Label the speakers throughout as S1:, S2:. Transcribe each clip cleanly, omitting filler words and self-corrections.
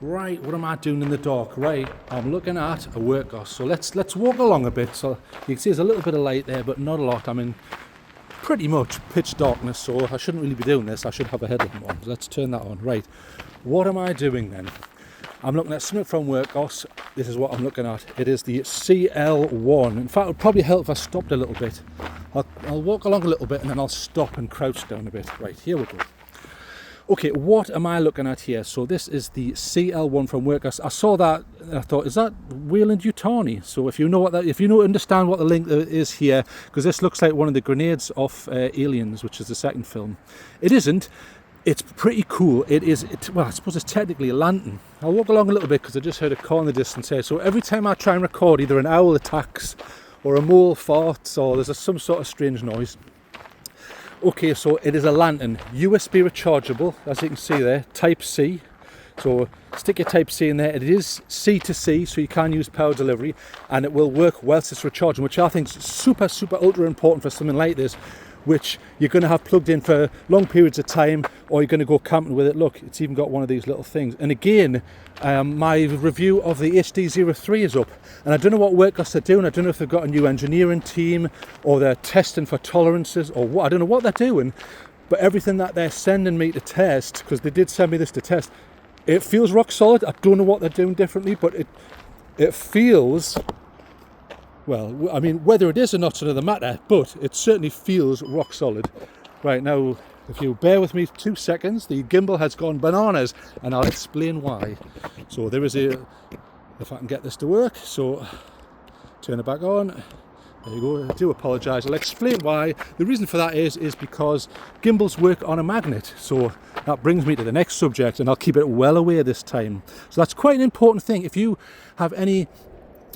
S1: Right, what am I doing in the dark? Right, I'm looking at a Wurkkos. So let's walk along a bit. So you can see there's a little bit of light there, but not a lot. I'm in pretty much pitch darkness, so I shouldn't really be doing this. I should have a headlamp on. Let's turn that on. Right, what am I doing then? I'm looking at something from Wurkkos. This is what I'm looking at. It is the CL01. In fact, it would probably help if I stopped a little bit. I'll walk along a little bit and then I'll stop and crouch down a bit. Right, here we go. Okay, what am I looking at here? So this is the CL1 from Wurkkos. I saw that and I thought, is that Weyland-Yutani? So if you know understand what the link is here, because this looks like one of the grenades off Aliens, which is the second film. It isn't. It's pretty cool. Well, I suppose it's technically a lantern. I'll walk along a little bit because I just heard a call in the distance here. So every time I try and record, either an owl attacks or a mole farts or there's some sort of strange noise. Okay, so it is a lantern, USB rechargeable, as you can see there, Type C. So stick your Type C in there. It is C to C, so you can use power delivery, and it will work whilst it's recharging, which I think is super ultra important for something like this, which you're going to have plugged in for long periods of time, or you're going to go camping with it. Look, it's even got one of these little things. And again, my review of the HD03 is up, and I don't know what Wurkkos are doing. I don't know if they've got a new engineering team, or they're testing for tolerances, or what. I don't know what they're doing, but everything that they're sending me to test, because they did send me this to test, it feels rock solid. I don't know what they're doing differently, but it feels... Well, I mean, whether it is or not is another matter, but it certainly feels rock solid. Right, now, if you bear with me 2 seconds, the gimbal has gone bananas, and I'll explain why. So there is if I can get this to work, so turn it back on. There you go, I do apologise. I'll explain why. The reason for that is because gimbals work on a magnet. So that brings me to the next subject, and I'll keep it well away this time. So that's quite an important thing. If you have any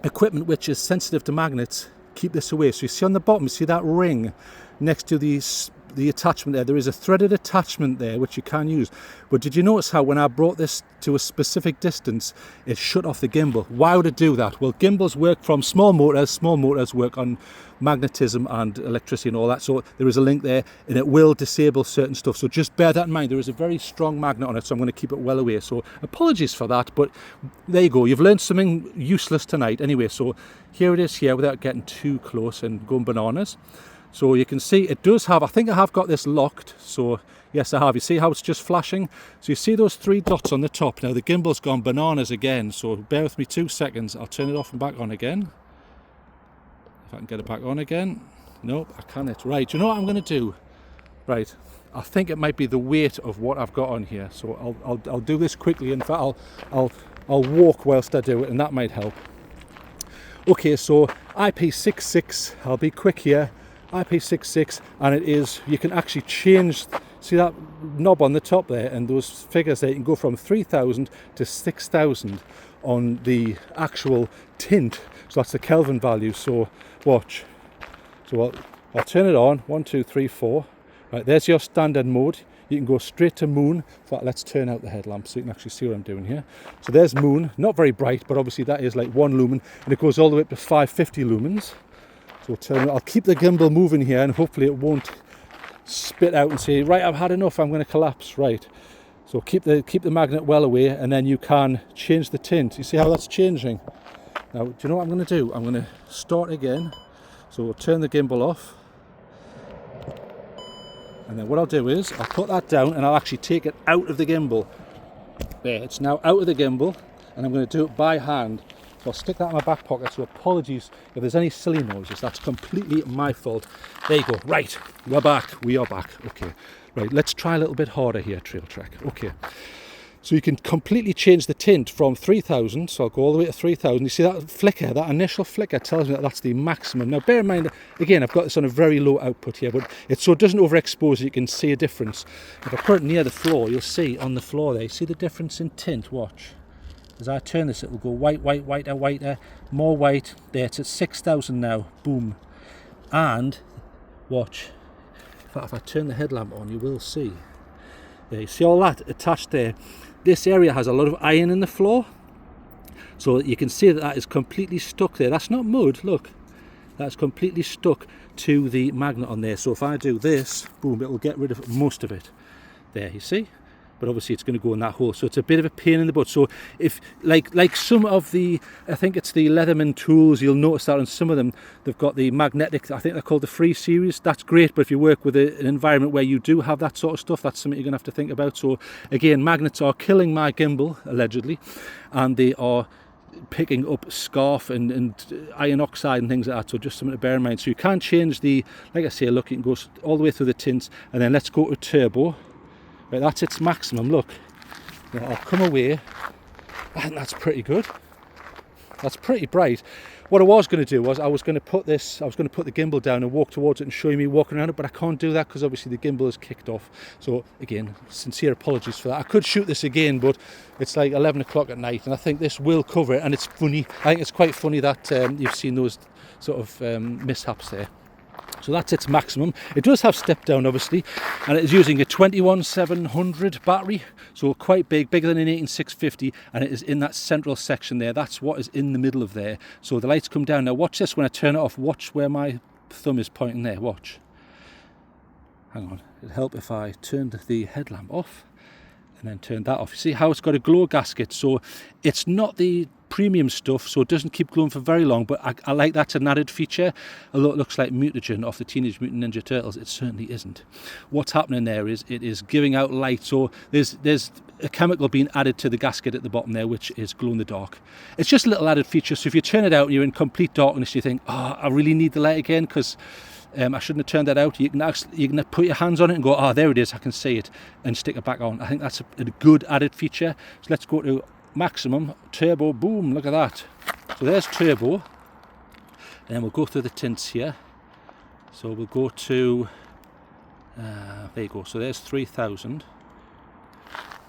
S1: equipment which is sensitive to magnets, keep this away. So you see on the bottom, you see that ring next to the attachment there is a threaded attachment there which you can use. But did you notice how when I brought this to a specific distance, it shut off the gimbal? Why would it do that? Well, gimbals work from small motors work on magnetism and electricity and all that, so there is a link there, and it will disable certain stuff. So just bear that in mind. There is a very strong magnet on it, so I'm going to keep it well away. So apologies for that, but there you go. You've learned something useless tonight anyway. So here it is here, without getting too close and going bananas. So you can see it does have, I think I have got this locked, so yes I have. You see how it's just flashing? So you see those 3 dots on the top. Now the gimbal's gone bananas again, so bear with me 2 seconds. I'll turn it off and back on again. If I can get it back on again. Nope, I can't. Right, do you know what I'm going to do? Right, I think it might be the weight of what I've got on here. So I'll do this quickly. In fact, I'll walk whilst I do it, and that might help. Okay, so IP66, I'll be quick here. IP66, and it is, you can actually change, see that knob on the top there, and those figures there, you can go from 3000 to 6000 on the actual tint. So that's the Kelvin value. So watch. So I'll turn it on. 1 2 3 4. Right, there's your standard mode. You can go straight to moon. In fact, let's turn out the headlamp so you can actually see what I'm doing here. So there's moon, not very bright, but obviously that is like 1 lumen, and it goes all the way up to 550 lumens. So I'll keep the gimbal moving here, and hopefully it won't spit out and say, right, I've had enough, I'm going to collapse. Right, so keep the magnet well away, and then you can change the tint. You see how that's changing? Now, do you know what I'm going to do? I'm going to start again. So we'll turn the gimbal off, and then what I'll do is I'll put that down, and I'll actually take it out of the gimbal. There, it's now out of the gimbal, and I'm going to do it by hand. So I'll stick that in my back pocket, so apologies if there's any silly noises. That's completely my fault. There you go. Right, we're back. We are back. Okay. Right, let's try a little bit harder here, TrailTrek. Okay. So you can completely change the tint from 3000, so I'll go all the way to 3000. You see that flicker, that initial flicker tells me that that's the maximum. Now bear in mind, again, I've got this on a very low output here, but it's so it doesn't overexpose, you can see a difference. If I put it near the floor, you'll see on the floor there, you see the difference in tint. Watch. As I turn this, it will go white, whiter, more white. There, it's at 6000 now. Boom. And watch. In fact, if I turn the headlamp on, you will see. There, you see all that attached there. This area has a lot of iron in the floor, so you can see that is completely stuck there. That's not mud. Look, that's completely stuck to the magnet on there. So if I do this, boom, it will get rid of most of it. There, you see. but obviously it's going to go in that hole, so it's a bit of a pain in the butt. So if like some of the, I think it's the Leatherman tools, you'll notice that on some of them they've got the magnetic, I think they're called the Free series. That's great, but if you work with an environment where you do have that sort of stuff, that's something you're going to have to think about. So again, magnets are killing my gimbal allegedly, and they are picking up scarf and iron oxide and things like that, so just something to bear in mind. So you can change the, like I say, look, you can go all the way through the tints, and then let's go to turbo. Right, that's its maximum. Look, now I'll come away, and that's pretty good. That's pretty bright. What I was going to do was I was going to put the gimbal down and walk towards it and show you me walking around it, but I can't do that because obviously the gimbal is kicked off. So again, sincere apologies for that. I could shoot this again, but it's like 11 o'clock at night, and I think this will cover it. And it's funny, I think it's quite funny that you've seen those sort of mishaps there. So that's its maximum. It does have step down obviously, and it is using a 21700 battery, so quite big, bigger than an 18650, and it is in that central section there. That's what is in the middle of there. So the lights come down. Now watch this when I turn it off. Watch where my thumb is pointing there. Watch. Hang on, it'd help if I turned the headlamp off and then turned that off. You see how it's got a glow gasket, so it's not the premium stuff, so it doesn't keep glowing for very long, but I like that's an added feature. Although it looks like mutagen off the Teenage Mutant Ninja Turtles, it certainly isn't. What's happening there is it is giving out light, so there's a chemical being added to the gasket at the bottom there, which is glow in the dark. It's just a little added feature, so if you turn it out and you're in complete darkness, you think, oh, I really need the light again, because I shouldn't have turned that out. You can put your hands on it and go, oh, there it is, I can see it, and stick it back on. I think that's a good added feature. So let's go to maximum, turbo, boom, look at that. So there's turbo, and then we'll go through the tints here. So we'll go to, there you go, so there's 3000.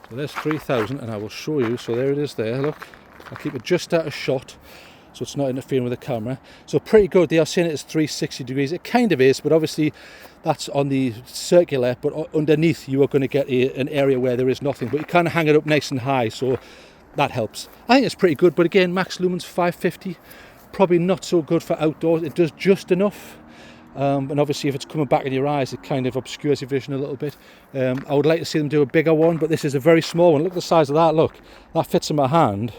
S1: So there's 3000, and I will show you, so there it is there, look. I'll keep it just out of shot, so it's not interfering with the camera. So pretty good. They are saying it is 360 degrees. It kind of is, but obviously that's on the circular, but underneath you are going to get an area where there is nothing, but you can hang it up nice and high, so that helps. I think it's pretty good, but again, max lumens 550, probably not so good for outdoors. It does just enough, and obviously if it's coming back in your eyes, it kind of obscures your vision a little bit. I would like to see them do a bigger one, but this is a very small one. Look at the size of that. Look, that fits in my hand.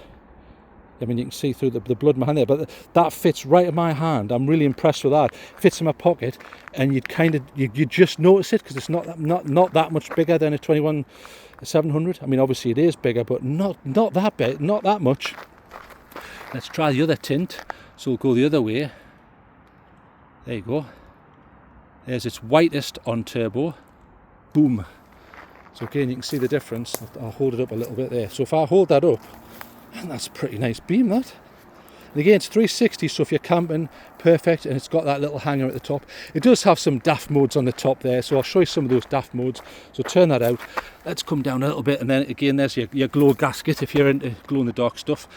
S1: I mean, you can see through the blood in my hand there, but that fits right in my hand. I'm really impressed with that. Fits in my pocket, and you just notice it because it's not that much bigger than a 21700. I mean, obviously it is bigger, but not that big, not that much. Let's try the other tint. So we'll go the other way. There you go. There's its whitest on turbo. Boom. So again, you can see the difference. I'll hold it up a little bit there. So if I hold that up, and that's a pretty nice beam, that. And again, it's 360, so if you're camping, perfect, and it's got that little hanger at the top. It does have some daft modes on the top there, so I'll show you some of those daft modes. So turn that out. Let's come down a little bit, and then again, there's your glow gasket if you're into glow-in-the-dark stuff.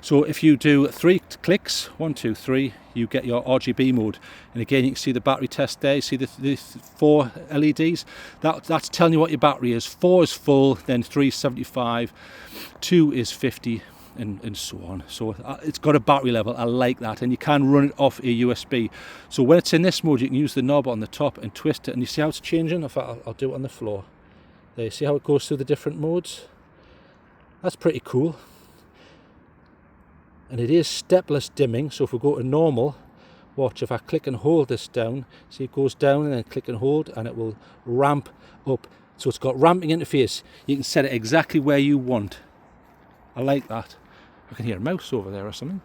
S1: So if you do 3 clicks, 1, 2, 3, you get your RGB mode. And again, you can see the battery test there. You see the 4 LEDs? That's telling you what your battery is. 4 is full, then 3 is 75, 2 is 50, and so on. So it's got a battery level. I like that, and you can run it off a USB. So when it's in this mode, you can use the knob on the top and twist it, and you see how it's changing. In fact, I'll do it on the floor. There, you see how it goes through the different modes? That's pretty cool. And it is stepless dimming, so if we go to normal, watch, if I click and hold this down, see it goes down, and then click and hold, and it will ramp up. So it's got ramping interface. You can set it exactly where you want. I like that. I can hear a mouse over there or something.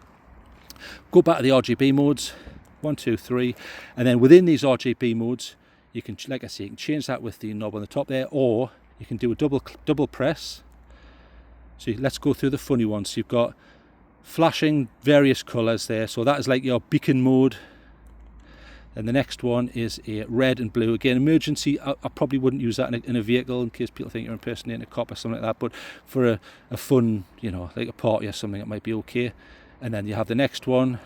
S1: Go back to the RGB modes, 1, 2, 3, and then within these RGB modes, you can, like I say, you can change that with the knob on the top there, or you can do a double press. So let's go through the funny ones. So you've got flashing various colours there, so that is like your beacon mode. And the next one is a red and blue. Again, emergency, I probably wouldn't use that in a vehicle in case people think you're impersonating a cop or something like that, but for a fun, you know, like a party or something, it might be okay. And then you have the next one,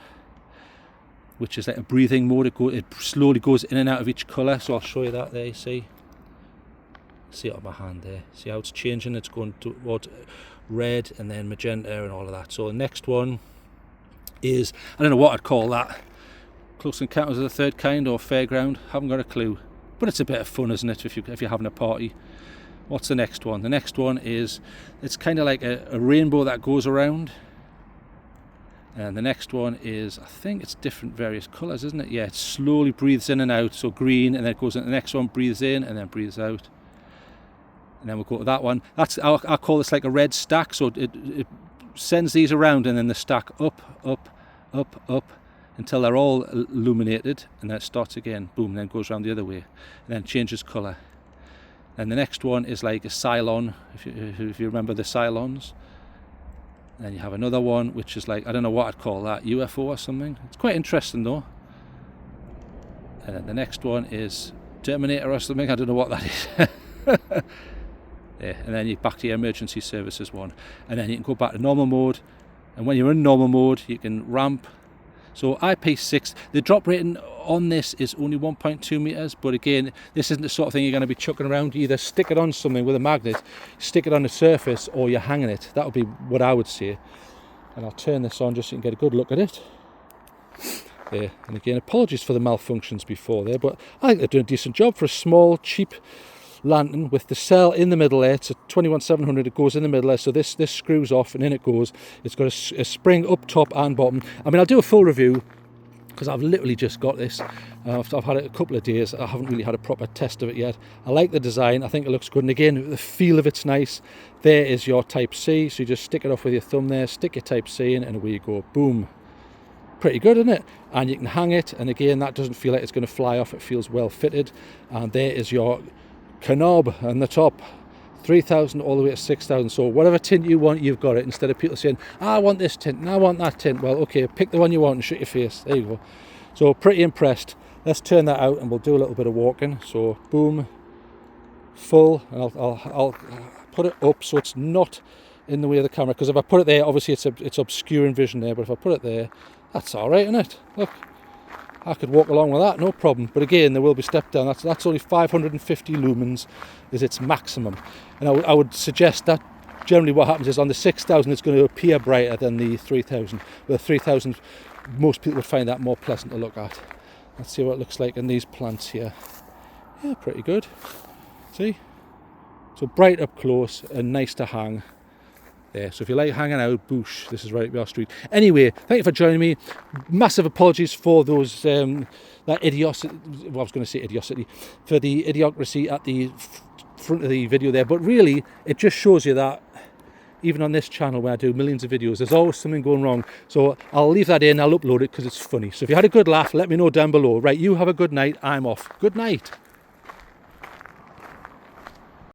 S1: which is like a breathing mode. It slowly goes in and out of each colour, so I'll show you that there, you see it on my hand there. See how it's changing? It's going towards red and then magenta and all of that. So the next one is, I don't know what I'd call that, Close Encounters of the Third Kind or Fairground, haven't got a clue, but it's a bit of fun, isn't it, if you're having a party. What's the next one? The next one is, it's kind of like a rainbow that goes around. And the next one is, I think it's different various colours, isn't it? Yeah, it slowly breathes in and out. So green, and then it goes into the next one, breathes in and then breathes out. And then we'll go to that one. That's, I call this like a red stack. So it sends these around, and then the stack up, up, up, up, until they're all illuminated, and then it starts again, boom, and then goes around the other way, and then changes colour. And the next one is like a Cylon, if you remember the Cylons. And then you have another one which is like, I don't know what I'd call that, UFO or something. It's quite interesting though. And then the next one is Terminator or something, I don't know what that is. Yeah, and then you're back to your emergency services one. And then you can go back to normal mode, and when you're in normal mode you can ramp. So IP6, the drop rating on this is only 1.2 meters, but again, this isn't the sort of thing you're going to be chucking around. You either stick it on something with a magnet, stick it on the surface, or you're hanging it. That would be what I would say. And I'll turn this on just so you can get a good look at it. There, and again, apologies for the malfunctions before there, but I think they're doing a decent job for a small, cheap lantern with the cell in the middle there. It's a 21700, it goes in the middle there, so this screws off and in it goes. It's got a spring up top and bottom. I mean, I'll do a full review because I've literally just got this. I've had it a couple of days. I haven't really had a proper test of it yet. I like the design, I think it looks good, and again, the feel of it's nice. There is your Type C, so you just stick it off with your thumb there, stick your Type C in, and away you go, boom. Pretty good, isn't it? And you can hang it, and again, that doesn't feel like it's going to fly off. It feels well fitted. And there is your knob on the top, 3000 all the way to 6000. So whatever tint you want, you've got it, instead of people saying, I want this tint and I want that tint. Well, okay, pick the one you want and shut your face. There you go. So pretty impressed. Let's turn that out and we'll do a little bit of walking. So boom, full, and I'll put it up so it's not in the way of the camera, because if I put it there, obviously it's obscuring vision there, but if I put it there, that's all right, isn't it? Look, I could walk along with that, no problem. But again, there will be step down. That's only 550 lumens is its maximum. And I would suggest that generally what happens is on the 6000 it's going to appear brighter than the 3000. With 3000, most people would find that more pleasant to look at. Let's see what it looks like in these plants here. Yeah, pretty good. See? So bright up close and nice to hang. There. So if you like hanging out, boosh, this is right up your street. Anyway, thank you for joining me. Massive apologies for those that idiocy. Well, I was going to say idiocity, for the idiocracy at the front of the video there. But really, it just shows you that even on this channel where I do millions of videos, there's always something going wrong. So I'll leave that in. I'll upload it because it's funny. So if you had a good laugh, let me know down below. Right, you have a good night. I'm off. Good night.